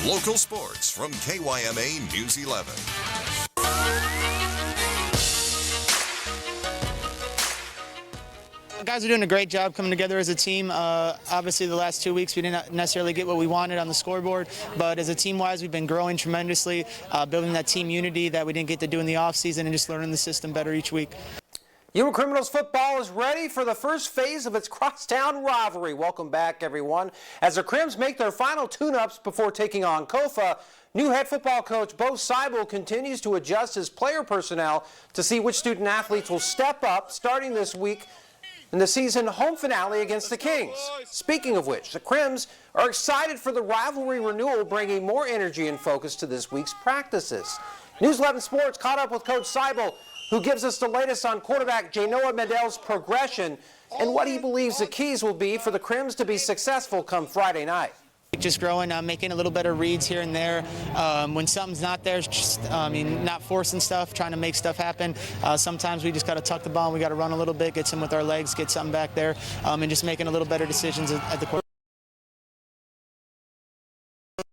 Local sports from KYMA News 11. Guys are doing a great job coming together as a team. Obviously, the last 2 weeks we didn't necessarily get what we wanted on the scoreboard, but as a team-wise, we've been growing tremendously, building that team unity that we didn't get to do in the offseason and just learning the system better each week. Yuma Criminals football is ready for the first phase of its crosstown rivalry. Welcome back, everyone. As the Crims make their final tune-ups before taking on Kofa, new head football coach Bo Seibel continues to adjust his player personnel to see which student-athletes will step up starting this week in the season home finale against the Kings. Speaking of which, the Crims are excited for the rivalry renewal, bringing more energy and focus to this week's practices. News 11 Sports caught up with Coach Seibel, who gives us the latest on quarterback Janoah Medell's progression and what he believes the keys will be for the Crims to be successful come Friday night. Just growing, making a little better reads here and there. When something's not there, just, not forcing stuff, trying to make stuff happen. Sometimes we just got to tuck the ball, we got to run a little bit, get some with our legs, get something back there, and just making a little better decisions at the quarterback.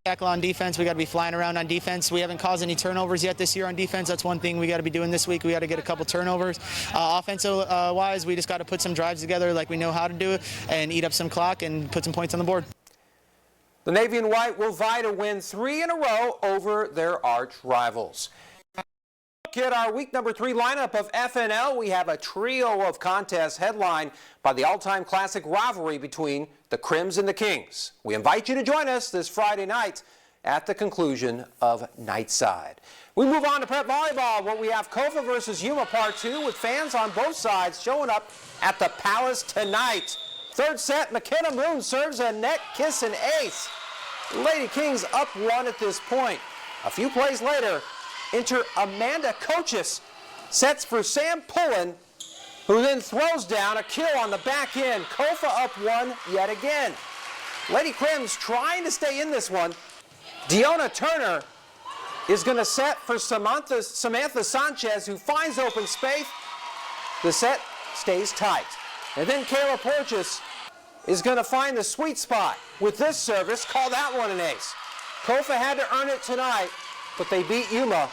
Tackle on defense, we got to be flying around on defense. We haven't caused any turnovers yet this year on defense. That's one thing we got to be doing this week. We got to get a couple turnovers. Offensive wise, we just got to put some drives together like we know how to do it and eat up some clock and put some points on the board. The Navy and White will vie to win 3 in a row over their arch rivals. Look at our week number 3 lineup of FNL. We have a trio of contests headlined by the all-time classic rivalry between the Crims and the Kings. We invite you to join us this Friday night at the conclusion of Nightside. We move on to prep volleyball, where we have Kofa versus Yuma Part 2 with fans on both sides showing up at the Palace tonight. Third set, McKenna Moon serves a neck kiss and ace. Lady Kings up 1 at this point. A few plays later, enter Amanda Coaches, sets for Sam Pullen, who then throws down a kill on the back end. Kofa up 1 yet again. Lady Crims trying to stay in this one. Deonna Turner is going to set for Samantha Sanchez, who finds open space. The set stays tight. And then Kayla Porches is going to find the sweet spot with this service. Call that one an ace. Kofa had to earn it tonight, but they beat Yuma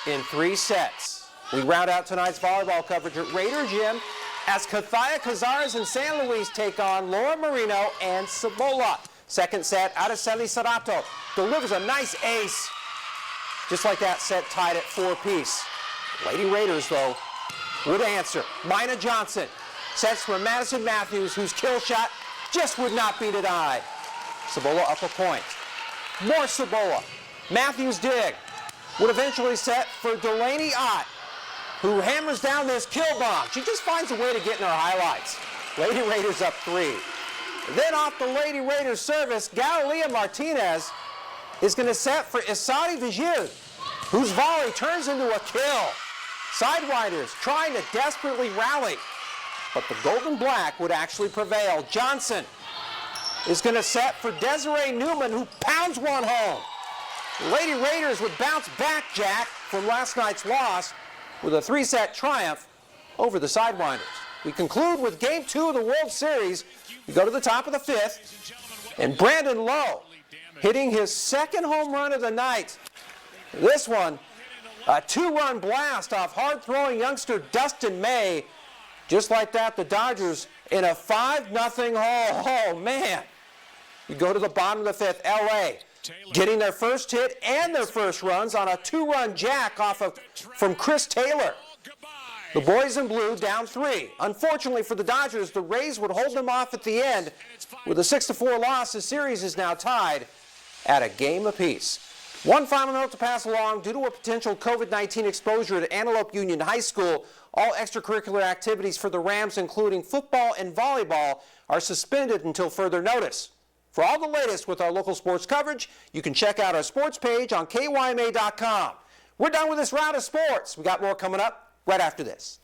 in 3 sets. We round out tonight's volleyball coverage at Raider Gym as Kathaya Cazares and San Luis take on Laura Marino and Cibola. Second set, Araceli Sarato delivers a nice ace. Just like that, set tied at 4-piece. Lady Raiders, though, would answer. Mina Johnson sets for Madison Matthews, whose kill shot just would not be denied. Cibola up a point. More Cibola. Matthews dig would eventually set for Delaney Ott, who hammers down this kill bomb. She just finds a way to get in her highlights. Lady Raiders up 3. Then off the Lady Raiders service, Galilea Martinez is going to set for Isari Vigil, whose volley turns into a kill. Sidewinders trying to desperately rally, but the Golden Black would actually prevail. Johnson is going to set for Desiree Newman, who pounds one home. Lady Raiders would bounce back, Jack, from last night's loss with a 3-set triumph over the Sidewinders. We conclude with Game 2 of the World Series. We go to the top of the 5th, and Brandon Lowe hitting his 2nd home run of the night. This one, a 2-run blast off hard-throwing youngster Dustin May. Just like that, the Dodgers in a 5-0 hole. Oh, man. You go to the bottom of the 5th, L.A. getting their first hit and their first runs on a 2-run jack from Chris Taylor. The boys in blue down 3. Unfortunately for the Dodgers, the Rays would hold them off at the end. With a 6-4 loss, the series is now tied at a game apiece. One final note to pass along. Due to a potential COVID-19 exposure at Antelope Union High School, all extracurricular activities for the Rams, including football and volleyball, are suspended until further notice. For all the latest with our local sports coverage, you can check out our sports page on KYMA.com. We're done with this round of sports. We got more coming up right after this.